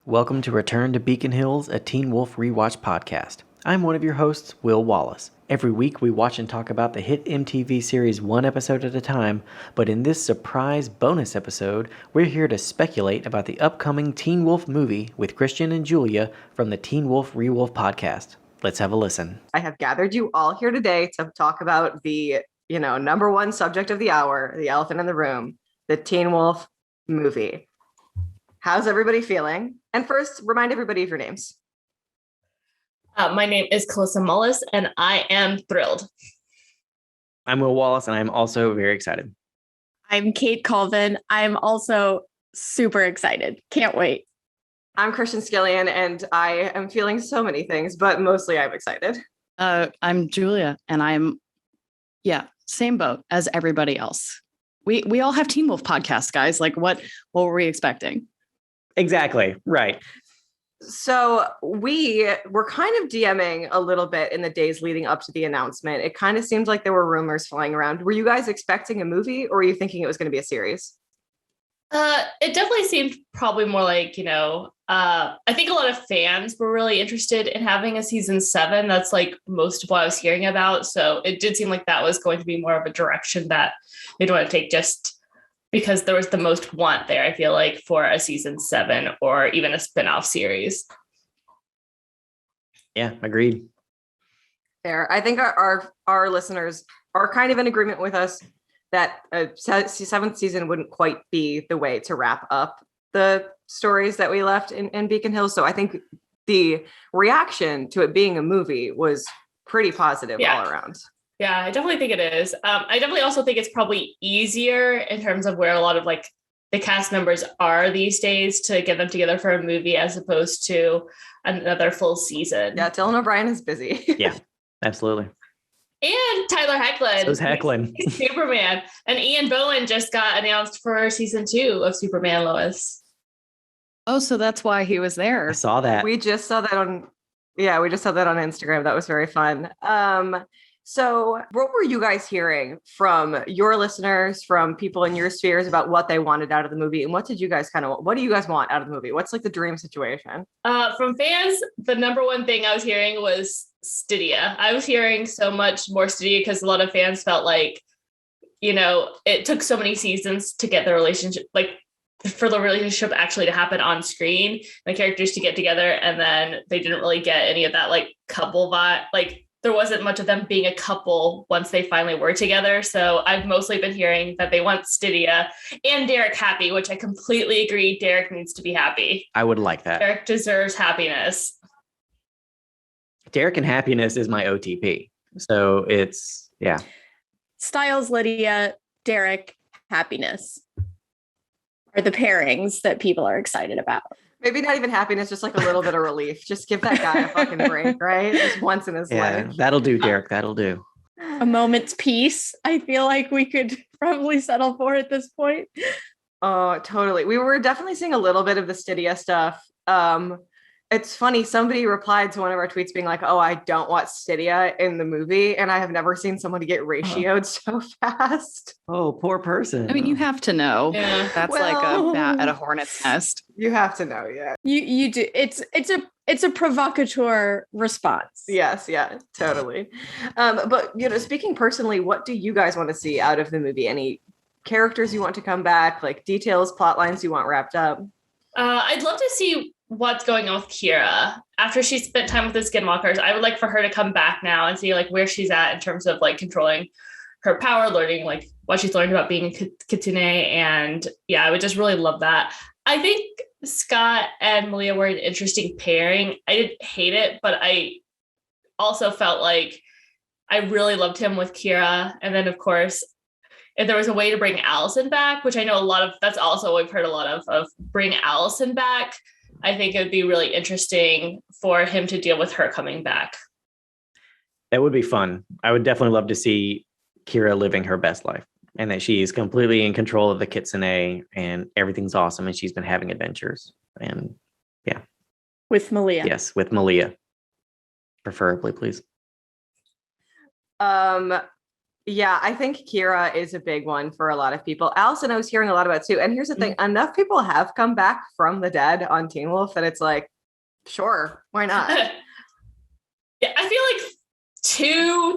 Welcome to Return to Beacon Hills, a Teen Wolf ReWolf Podcast. I'm one of your hosts, Will Wallace. Every week we watch and talk about the hit MTV series one episode at a time, but in this surprise bonus episode, we're here to speculate about the upcoming Teen Wolf movie with Christian and Julia from the Teen Wolf ReWolf Podcast. Let's have a listen. I have gathered you all here today to talk about the, number one subject of the hour, the elephant in the room, the Teen Wolf movie. How's everybody feeling? And first, remind everybody of your names. My name is Calissa Mullis, and I am thrilled. I'm Will Wallace, and I'm also very excited. I'm Kate Colvin. I'm also super excited. Can't wait. I'm Christian Skillian, and I am feeling so many things, but mostly I'm excited. I'm Julia, and I'm, same boat as everybody else. We all have Teen Wolf podcasts, guys. Like, what were we expecting? Exactly. Right. So we were kind of DMing a little bit in the days leading up to the announcement. It kind of seemed like there were rumors flying around. Were you guys expecting a movie, or were you thinking it was going to be a series? It definitely seemed probably more like, I think a lot of fans were really interested in having a season 7. That's like most of what I was hearing about. So it did seem like that was going to be more of a direction that they'd want to take, just because there was the most want there, I feel like, for a season 7 or even a spinoff series. Yeah, agreed. There. I think our listeners are kind of in agreement with us that a 7th season wouldn't quite be the way to wrap up the stories that we left in Beacon Hills. So I think the reaction to it being a movie was pretty positive all around. Yeah, I definitely think it is. I definitely also think it's probably easier in terms of where a lot of like the cast members are these days to get them together for a movie as opposed to another full season. Yeah, Dylan O'Brien is busy. Yeah, absolutely. And Tyler Hoechlin. So's Hoechlin. Superman. And Ian Bohen just got announced for season 2 of Superman, Lois. Oh, so that's why he was there. I saw that. We just saw that on Instagram. That was very fun. So what were you guys hearing from your listeners, from people in your spheres about what they wanted out of the movie? And what do you guys want out of the movie? What's like the dream situation? From fans, the number one thing I was hearing was Stydia. I was hearing so much more Stydia because a lot of fans felt like, it took so many seasons to get the relationship, like for the relationship actually to happen on screen, the characters to get together. And then they didn't really get any of that like couple vibe. Like there wasn't much of them being a couple once they finally were together. So I've mostly been hearing that they want Stydia and Derek happy, which I completely agree. Derek needs to be happy. I would like that. Derek deserves happiness. Derek and happiness is my OTP. So it's, yeah. Styles, Lydia, Derek, happiness are the pairings that people are excited about. Maybe not even happiness, just like a little bit of relief. Just give that guy a fucking break, right? Just once in his life. That'll do, Derek. That'll do. A moment's peace, I feel like we could probably settle for at this point. Oh, totally. We were definitely seeing a little bit of the Stydia stuff. It's funny. Somebody replied to one of our tweets being like, "Oh, I don't want Stydia in the movie," and I have never seen somebody get ratioed so fast. Oh, poor person. I mean, you have to know. Yeah. That's like a bat at a hornet's nest. You have to know, yeah. You do. It's a provocateur response. Yes, yeah, totally. But speaking personally, what do you guys want to see out of the movie? Any characters you want to come back? Like details, plot lines you want wrapped up? I'd love to see what's going on with Kira after she spent time with the Skinwalkers. I would like for her to come back now and see like where she's at in terms of like controlling her power, learning like what she's learned about being a Kitsune. And yeah, I would just really love that. I think Scott and Malia were an interesting pairing. I didn't hate it, but I also felt like I really loved him with Kira. And then of course, if there was a way to bring Allison back, which I know that's also what we've heard a lot of bring Allison back, I think it would be really interesting for him to deal with her coming back. That would be fun. I would definitely love to see Kira living her best life and that she's completely in control of the Kitsune and everything's awesome and she's been having adventures. And yeah. With Malia. Yes, with Malia. Preferably, please. Yeah, I think Kira is a big one for a lot of people. Allison, I was hearing a lot about too. And here's the thing, enough people have come back from the dead on Teen Wolf that it's like, sure, why not? Yeah, I feel like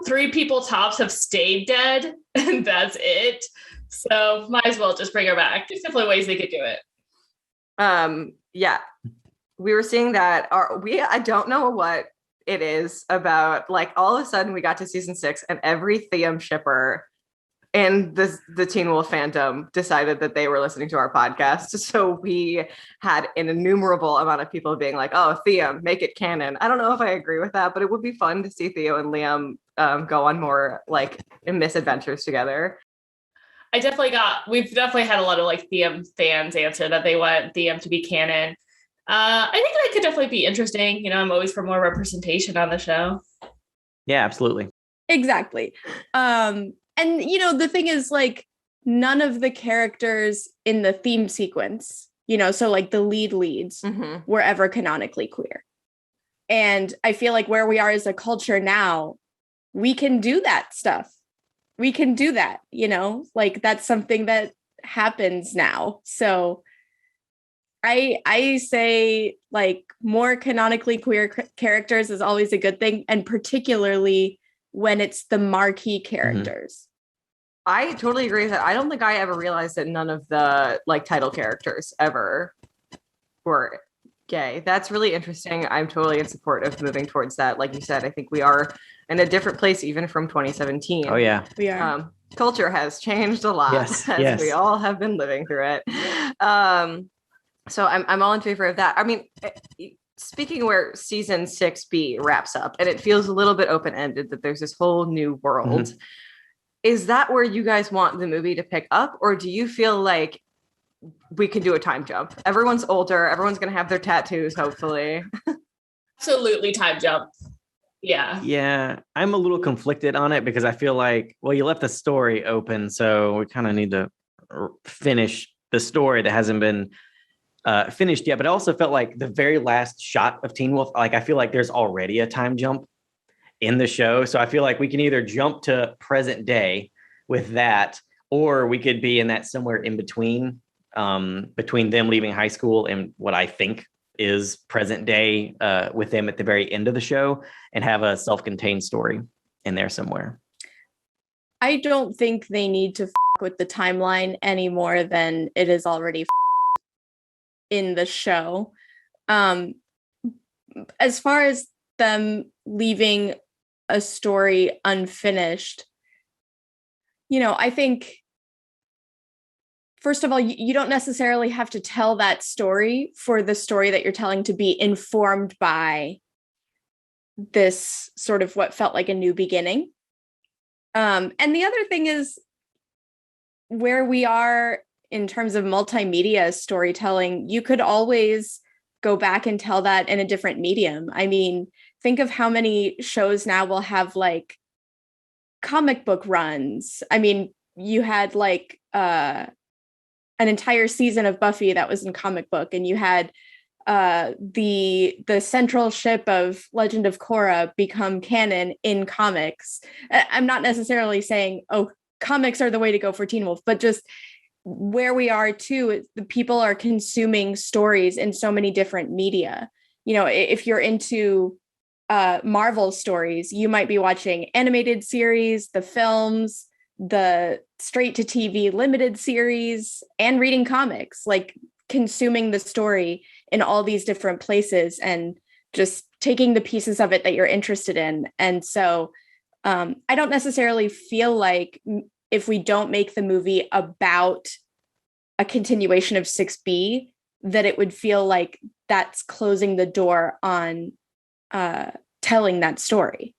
2-3 people tops have stayed dead, and that's it. So might as well just bring her back. There's definitely ways they could do it. Yeah. We were seeing that I don't know what it is about, like, all of a sudden we got to season 6 and every Theum shipper in the Teen Wolf fandom decided that they were listening to our podcast. So we had an innumerable amount of people being like, oh, Theum, make it canon. I don't know if I agree with that, but it would be fun to see Theo and Liam go on more like misadventures together. We've definitely had a lot of like Theum fans answer that they want Theum to be canon. I think that could definitely be interesting. You know, I'm always for more representation on the show. Yeah, absolutely. Exactly. And you know, the thing is, like, none of the characters in the theme sequence, you know, so like the leads were ever canonically queer. And I feel like where we are as a culture now, we can do that stuff. We can do that, you know, like that's something that happens now. So I say, like, more canonically queer characters is always a good thing, and particularly when it's the marquee characters. I totally agree with that. I don't think I ever realized that none of the like title characters ever were gay. That's really interesting. I'm totally in support of moving towards that. Like you said, I think we are in a different place even from 2017. Oh yeah, we are. Culture has changed a lot as we all have been living through it. So I'm all in favor of that. I mean, speaking where season 6B wraps up, and it feels a little bit open-ended that there's this whole new world. Is that where you guys want the movie to pick up? Or do you feel like we can do a time jump? Everyone's older. Everyone's going to have their tattoos, hopefully. Absolutely time jump. Yeah. Yeah. I'm a little conflicted on it because I feel like, well, you left the story open. So we kind of need to finish the story that hasn't been finished yet. But I also felt like the very last shot of Teen Wolf, like I feel like there's already a time jump in the show. So I feel like we can either jump to present day with that, or we could be in that somewhere in between, between them leaving high school and what I think is present day with them at the very end of the show, and have a self-contained story in there somewhere. I don't think they need to with the timeline any more than it is already in the show. As far as them leaving a story unfinished, you know, I think, first of all, you don't necessarily have to tell that story for the story that you're telling to be informed by this sort of what felt like a new beginning. And the other thing is where we are in terms of multimedia storytelling, you could always go back and tell that in a different medium. I mean, think of how many shows now will have like comic book runs. I mean, you had like an entire season of Buffy that was in comic book, and you had the central ship of Legend of Korra become canon in comics. I'm not necessarily saying, oh, comics are the way to go for Teen Wolf, but just where we are too, the people are consuming stories in so many different media. You know, if you're into Marvel stories, you might be watching animated series, the films, the straight to TV limited series, and reading comics, like consuming the story in all these different places and just taking the pieces of it that you're interested in. And so I don't necessarily feel like if we don't make the movie about a continuation of 6B, that it would feel like that's closing the door on telling that story.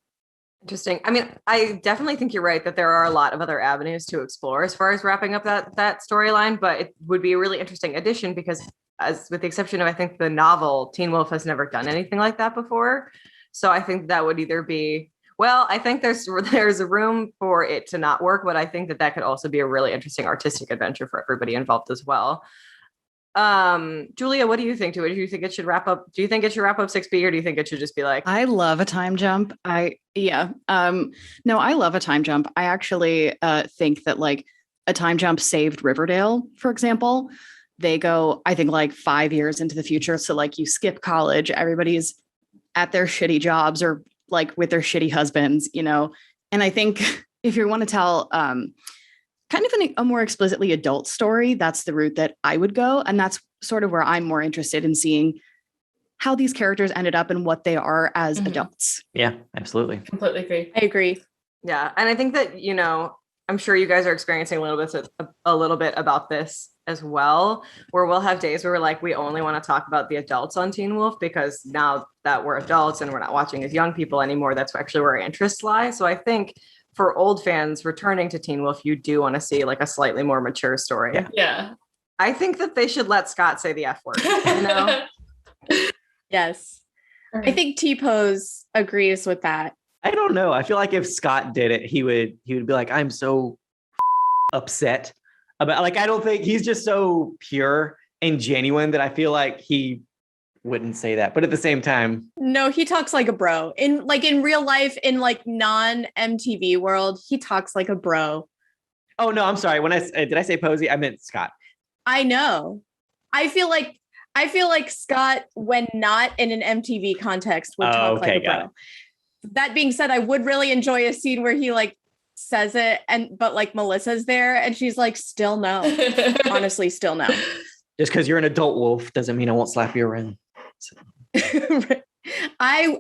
Interesting. I mean, I definitely think you're right that there are a lot of other avenues to explore as far as wrapping up that storyline, but it would be a really interesting addition because, as with the exception of, I think, the novel, Teen Wolf has never done anything like that before. So I think that would either be, well, I think there's a room for it to not work, but I think that could also be a really interesting artistic adventure for everybody involved as well. Julia, what do you think to it? Do you think it should wrap up? Do you think it should wrap up 6B, or do you think it should just be like? I love a time jump. No, I love a time jump. I actually think that like a time jump saved Riverdale, for example. They go, I think, like 5 years into the future. So like you skip college, everybody's at their shitty jobs or like with their shitty husbands, you know. And I think if you want to tell kind of a more explicitly adult story, that's the route that I would go. And that's sort of where I'm more interested in seeing how these characters ended up and what they are as adults. Yeah, absolutely. Completely agree. I agree. Yeah. And I think that, you know, I'm sure you guys are experiencing a little bit about this as well, where we'll have days where we're like, we only want to talk about the adults on Teen Wolf, because now that we're adults and we're not watching as young people anymore, that's actually where our interests lie. So I think for old fans returning to Teen Wolf, you do want to see like a slightly more mature story. Yeah. I think that they should let Scott say the F word, you know? Yes. I think T-Pose agrees with that. I don't know. I feel like if Scott did it, he would be like, I'm so upset about, like, I don't think he's just so pure and genuine that I feel like he wouldn't say that. But at the same time, no, he talks like a bro. In real life, in like non-MTV world, he talks like a bro. Oh no, I'm sorry. When did I say Posey? I meant Scott. I know. I feel like Scott, when not in an MTV context, would talk like a bro. That being said, I would really enjoy a scene where he like says it, but like Melissa's there and she's like, still no. Honestly, still no. Just because you're an adult wolf doesn't mean I won't slap you around. So. I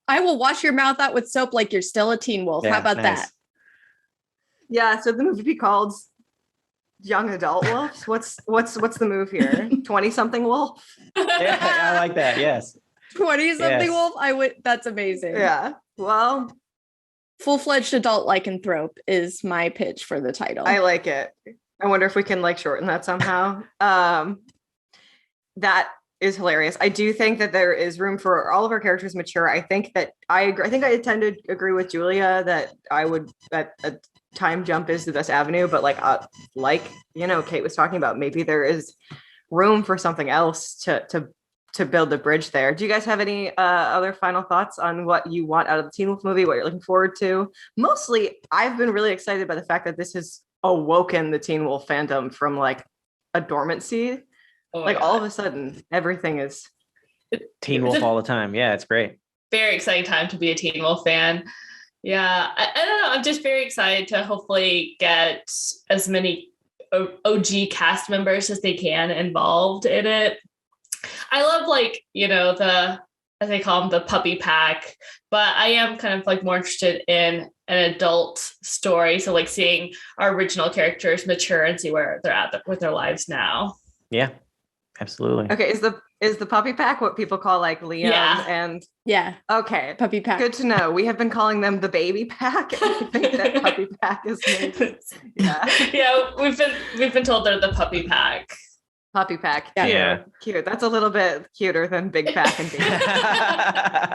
will wash your mouth out with soap like you're still a teen wolf. Yeah, how about nice. that? Yeah. So the movie called Young Adult Wolves. What's the move here? 20-something wolf? Yeah, I like that. Yes. 20-something wolf. That's amazing. Yeah. Well, full-fledged adult lycanthrope is my pitch for the title. I like it. I wonder if we can like shorten that somehow. That is hilarious. I do think that there is room for all of our characters mature. I think I tend to agree with Julia that a time jump is the best avenue, but like you know, Kate was talking about, maybe there is room for something else to build the bridge there. Do you guys have any other final thoughts on what you want out of the Teen Wolf movie, what you're looking forward to? Mostly, I've been really excited by the fact that this has awoken the Teen Wolf fandom from like a dormancy. All of a sudden, everything is Teen Wolf all the time. Yeah, it's great. Very exciting time to be a Teen Wolf fan. Yeah, I don't know. I'm just very excited to hopefully get as many OG cast members as they can involved in it. I love, like, you know, as they call them, the puppy pack, but I am kind of like more interested in an adult story. So like seeing our original characters mature and see where they're at with their lives now. Yeah, absolutely. okay. Is the puppy pack what people call like Liam and okay, puppy pack. Good to know. We have been calling them the baby pack. I think that puppy pack is maybe, yeah. We've been told they're the puppy pack. Puppy pack. Yeah. Cute. That's a little bit cuter than big pack and baby.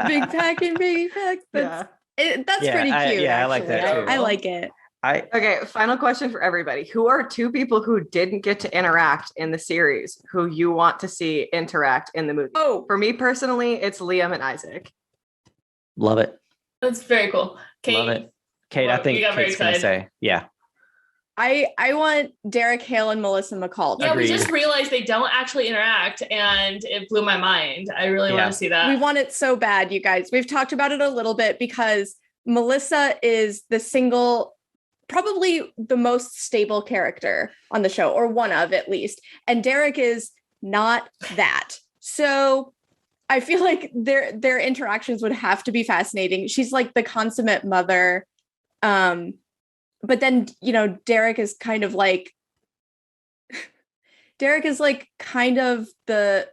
Big pack and baby pack. That's pretty cute. I like that too. I like it. Okay, final question for everybody. Who are two people who didn't get to interact in the series who you want to see interact in the movie? Oh, for me personally, it's Liam and Isaac. Love it. That's very cool. Kate, love it. Kate, I think Kate's going to say, yeah. I want Derek Hale and Melissa McCall. Yeah, Agreed. we just realized they don't actually interact, and it blew my mind. I really want to see that. We want it so bad, you guys. We've talked about it a little bit because Melissa is probably the most stable character on the show, or one of at least. And Derek is not that. So I feel like their interactions would have to be fascinating. She's like the consummate mother. But then, you know, Derek is kind of like the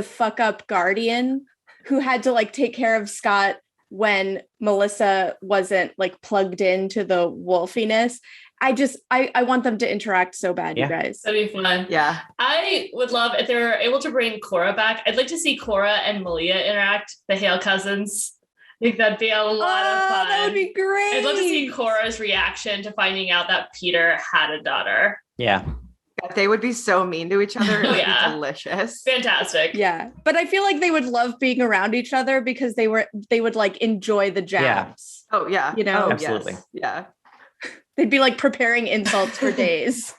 fuck up guardian who had to like take care of Scott when Melissa wasn't like plugged into the wolfiness. I want them to interact so bad, you guys. That'd be fun. Yeah. I would love if they were able to bring Cora back. I'd like to see Cora and Malia interact, the Hale cousins. I think that'd be a lot of fun. That would be great. I'd love to see Cora's reaction to finding out that Peter had a daughter. Yeah. They would be so mean to each other. It would Yeah. be delicious. Fantastic. Yeah. But I feel like they would love being around each other because they would like enjoy the jabs. Oh yeah. You know? Oh, Absolutely. Yes. Yeah. They'd be like preparing insults for days.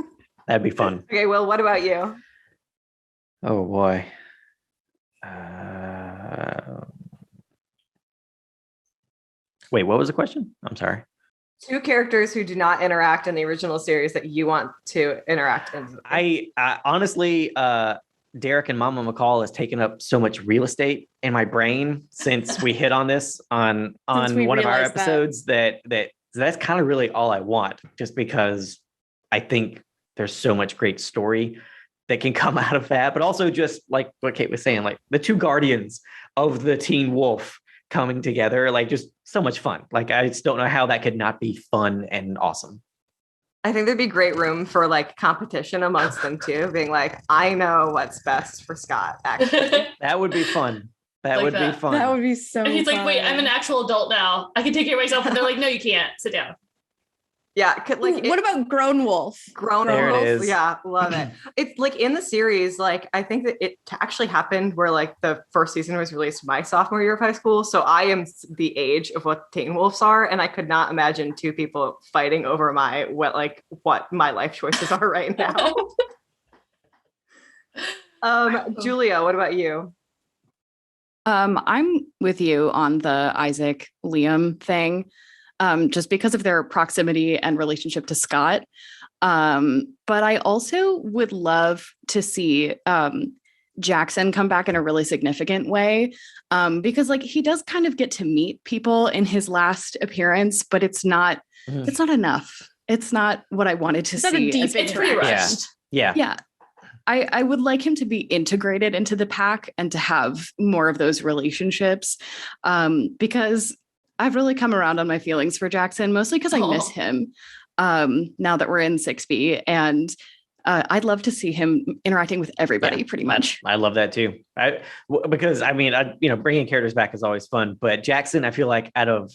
That'd be fun. Okay, Will, what about you? Oh boy. Wait, what was the question? I'm sorry. 2 characters who do not interact in the original series that you want to interact in. I honestly, Derek and Mama McCall has taken up so much real estate in my brain since we hit on this on we one of our realized that. episodes that's kind of really all I want, just because I think there's so much great story that can come out of that, but also just like what Kate was saying, like the 2 guardians of the Teen Wolf coming together, like just so much fun. Like I just don't know how that could not be fun and awesome. I think there'd be great room for like competition amongst them too, being like, I know what's best for Scott, actually. That would be fun. That Like would that. be fun. That would be so And he's like, wait, fun. I'm an actual adult now. I can take care of myself. And they're like, no, you can't. Sit down. Yeah. Like what about Grown Wolf? grown There it wolf? is. Yeah, love it. It's like in the series, like I think that it actually happened where like the first season was released my sophomore year of high school. So I am the age of what Teen Wolves are, and I could not imagine 2 people fighting over what my life choices are right now. Julia, what about you? I'm with you on the Isaac Liam thing, just because of their proximity and relationship to Scott. But I also would love to see Jackson come back in a really significant way, because like he does kind of get to meet people in his last appearance, but it's not enough. It's not what I wanted to It's not a see. deep as It's pretty interaction. rushed. Yeah. Yeah. I would like him to be integrated into the pack and to have more of those relationships, because I've really come around on my feelings for Jackson, mostly because I miss him now that we're in 6B. And I'd love to see him interacting with everybody pretty much. I love that too. Because I mean, bringing characters back is always fun, but Jackson, I feel like out of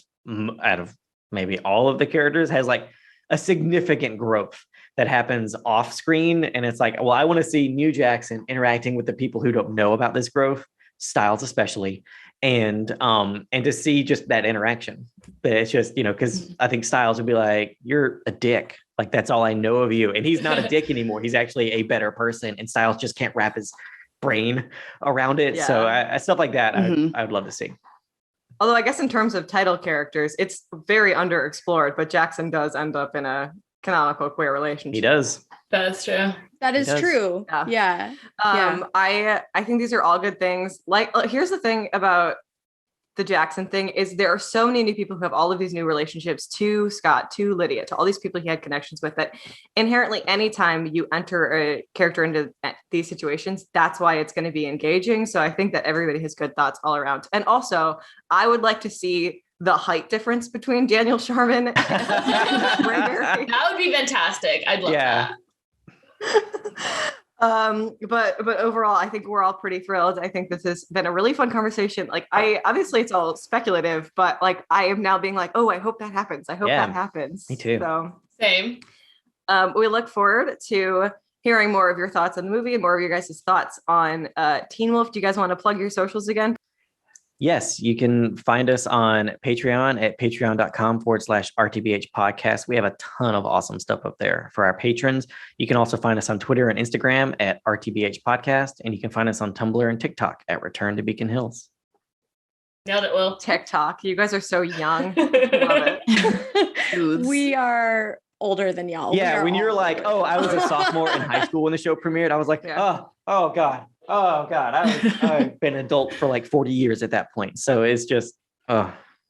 maybe all of the characters has like a significant growth that happens off screen. And it's like, well, I want to see new Jackson interacting with the people who don't know about this growth, Styles especially, and to see just that interaction. But it's just, because I think Styles would be like, you're a dick. Like, that's all I know of you. And he's not a dick anymore. He's actually a better person. And Styles just can't wrap his brain around it. Yeah. So stuff like that, Mhm. I would love to see. Although I guess in terms of title characters, it's very underexplored, but Jackson does end up in a canonical queer relationship. He does. That's true. That is does. true. Yeah. Yeah. I think these are all good things. Like, here's the thing about the Jackson thing is there are so many new people who have all of these new relationships to Scott, to Lydia, to all these people he had connections with, that inherently anytime you enter a character into these situations, that's why it's going to be engaging. So I think that everybody has good thoughts all around. And also, I would like to see the height difference between Daniel Sharman and Rayberry. That would be fantastic. I'd love Yeah. that. But overall, I think we're all pretty thrilled. I think this has been a really fun conversation. Like, obviously it's all speculative, but like I am now being like, oh, I hope that happens. I hope Yeah, that happens. me too. So Same. we look forward to hearing more of your thoughts on the movie and more of your guys' thoughts on Teen Wolf. Do you guys want to plug your socials again? Yes, you can find us on Patreon at patreon.com/RTBH podcast. We have a ton of awesome stuff up there for our patrons. You can also find us on Twitter and Instagram at RTBH podcast. And you can find us on Tumblr and TikTok at Return to Beacon Hills. Nailed it, Will. TikTok. You guys are so young. Love it. We are older than y'all. We Yeah, are when you're all like, older oh, than I was a y'all. sophomore in high school when the show premiered, I was like, Yeah. oh God. I've been an adult for like 40 years at that point. So it's just,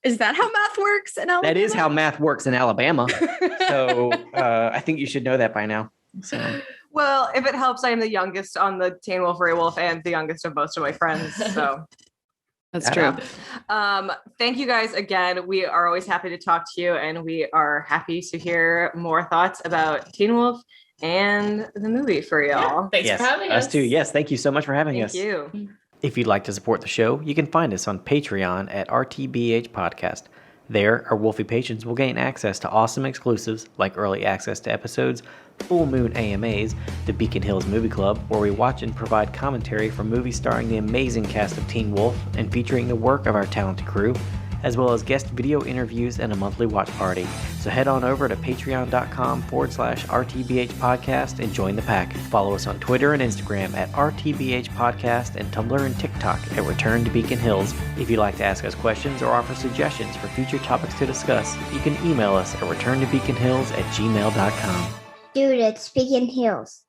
Is that how math works in Alabama? that is how math works in Alabama. So I think you should know that by now. So Well, if it helps, I am the youngest on the Teen Wolf ReWolf and the youngest of most of my friends. So That's true. thank you guys again. We are always happy to talk to you, and we are happy to hear more thoughts about Teen Wolf and the movie for y'all. Thanks yes, for having us. too. Yes, thank you so much for having Thank us. you. If you'd like to support the show, you can find us on Patreon at RTBH Podcast. There, our Wolfie patrons will gain access to awesome exclusives like early access to episodes, Full Moon AMAs, the Beacon Hills Movie Club, where we watch and provide commentary for movies starring the amazing cast of Teen Wolf and featuring the work of our talented crew, as well as guest video interviews and a monthly watch party. So head on over to patreon.com/RTBH podcast and join the pack. Follow us on Twitter and Instagram at RTBH podcast and Tumblr and TikTok at Return to Beacon Hills. If you'd like to ask us questions or offer suggestions for future topics to discuss, you can email us at returntobeaconhills@gmail.com. Dude, it's Beacon Hills.